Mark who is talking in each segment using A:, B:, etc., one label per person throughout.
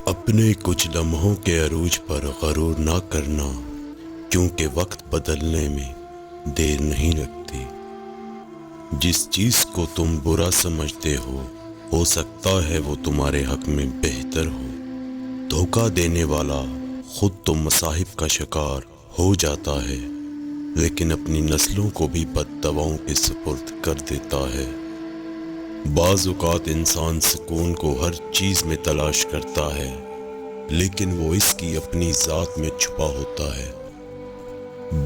A: اپنے کچھ لمحوں کے عروج پر غرور نہ کرنا، کیونکہ وقت بدلنے میں دیر نہیں لگتی۔ جس چیز کو تم برا سمجھتے ہو سکتا ہے وہ تمہارے حق میں بہتر ہو۔ دھوکہ دینے والا خود تو مصائب کا شکار ہو جاتا ہے، لیکن اپنی نسلوں کو بھی بددواؤں کے سپرد کر دیتا ہے۔ بعض اوقات انسان سکون کو ہر چیز میں تلاش کرتا ہے، لیکن وہ اس کی اپنی ذات میں چھپا ہوتا ہے۔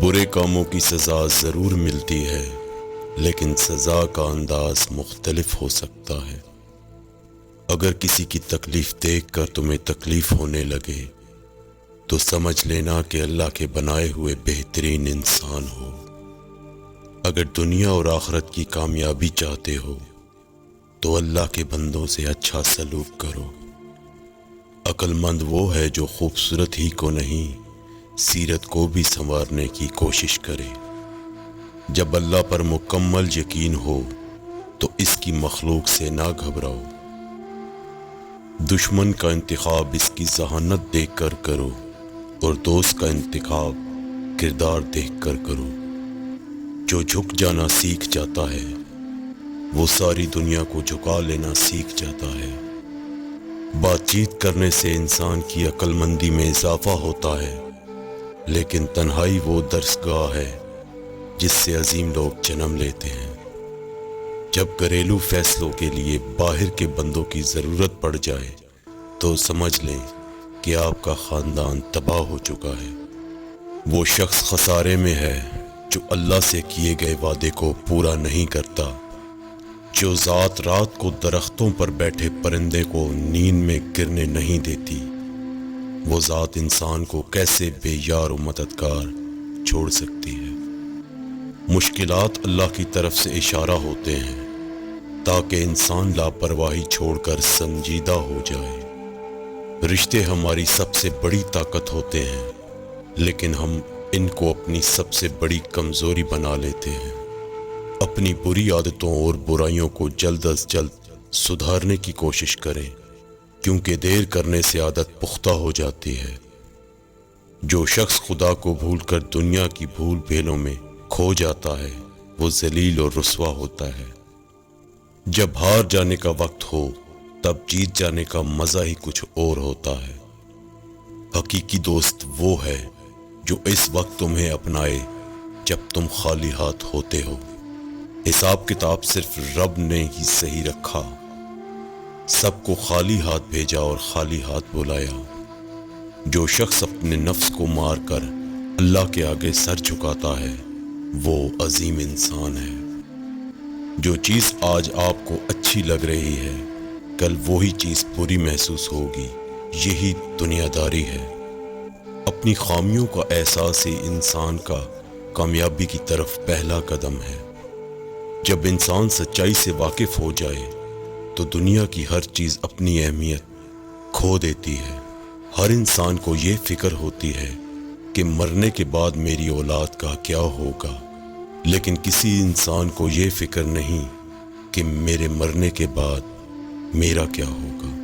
A: برے کاموں کی سزا ضرور ملتی ہے، لیکن سزا کا انداز مختلف ہو سکتا ہے۔ اگر کسی کی تکلیف دیکھ کر تمہیں تکلیف ہونے لگے تو سمجھ لینا کہ اللہ کے بنائے ہوئے بہترین انسان ہو۔ اگر دنیا اور آخرت کی کامیابی چاہتے ہو تو اللہ کے بندوں سے اچھا سلوک کرو۔ عقل مند وہ ہے جو خوبصورت ہی کو نہیں، سیرت کو بھی سنوارنے کی کوشش کرے۔ جب اللہ پر مکمل یقین ہو تو اس کی مخلوق سے نہ گھبراؤ۔ دشمن کا انتخاب اس کی ذہانت دیکھ کر کرو، اور دوست کا انتخاب کردار دیکھ کر کرو۔ جو جھک جانا سیکھ جاتا ہے وہ ساری دنیا کو جھکا لینا سیکھ جاتا ہے۔ بات چیت کرنے سے انسان کی عقل مندی میں اضافہ ہوتا ہے، لیکن تنہائی وہ درسگاہ ہے جس سے عظیم لوگ جنم لیتے ہیں۔ جب گھریلو فیصلوں کے لیے باہر کے بندوں کی ضرورت پڑ جائے تو سمجھ لیں کہ آپ کا خاندان تباہ ہو چکا ہے۔ وہ شخص خسارے میں ہے جو اللہ سے کیے گئے وعدے کو پورا نہیں کرتا۔ جو ذات رات کو درختوں پر بیٹھے پرندے کو نیند میں گرنے نہیں دیتی، وہ ذات انسان کو کیسے بے یار و مددگار چھوڑ سکتی ہے۔ مشکلات اللہ کی طرف سے اشارہ ہوتے ہیں تاکہ انسان لاپرواہی چھوڑ کر سنجیدہ ہو جائے۔ رشتے ہماری سب سے بڑی طاقت ہوتے ہیں، لیکن ہم ان کو اپنی سب سے بڑی کمزوری بنا لیتے ہیں۔ اپنی بری عادتوں اور برائیوں کو جلد از جلد سدھارنے کی کوشش کریں، کیونکہ دیر کرنے سے عادت پختہ ہو جاتی ہے۔ جو شخص خدا کو بھول کر دنیا کی بھول بھیلوں میں کھو جاتا ہے وہ ذلیل اور رسوا ہوتا ہے۔ جب ہار جانے کا وقت ہو تب جیت جانے کا مزہ ہی کچھ اور ہوتا ہے۔ حقیقی دوست وہ ہے جو اس وقت تمہیں اپنائے جب تم خالی ہاتھ ہوتے ہو۔ حساب کتاب صرف رب نے ہی صحیح رکھا، سب کو خالی ہاتھ بھیجا اور خالی ہاتھ بلایا۔ جو شخص اپنے نفس کو مار کر اللہ کے آگے سر جھکاتا ہے وہ عظیم انسان ہے۔ جو چیز آج آپ کو اچھی لگ رہی ہے کل وہی چیز بری محسوس ہوگی، یہی دنیا داری ہے۔ اپنی خامیوں کا احساس ہی انسان کا کامیابی کی طرف پہلا قدم ہے۔ جب انسان سچائی سے واقف ہو جائے تو دنیا کی ہر چیز اپنی اہمیت کھو دیتی ہے۔ ہر انسان کو یہ فکر ہوتی ہے کہ مرنے کے بعد میری اولاد کا کیا ہوگا، لیکن کسی انسان کو یہ فکر نہیں کہ میرے مرنے کے بعد میرا کیا ہوگا۔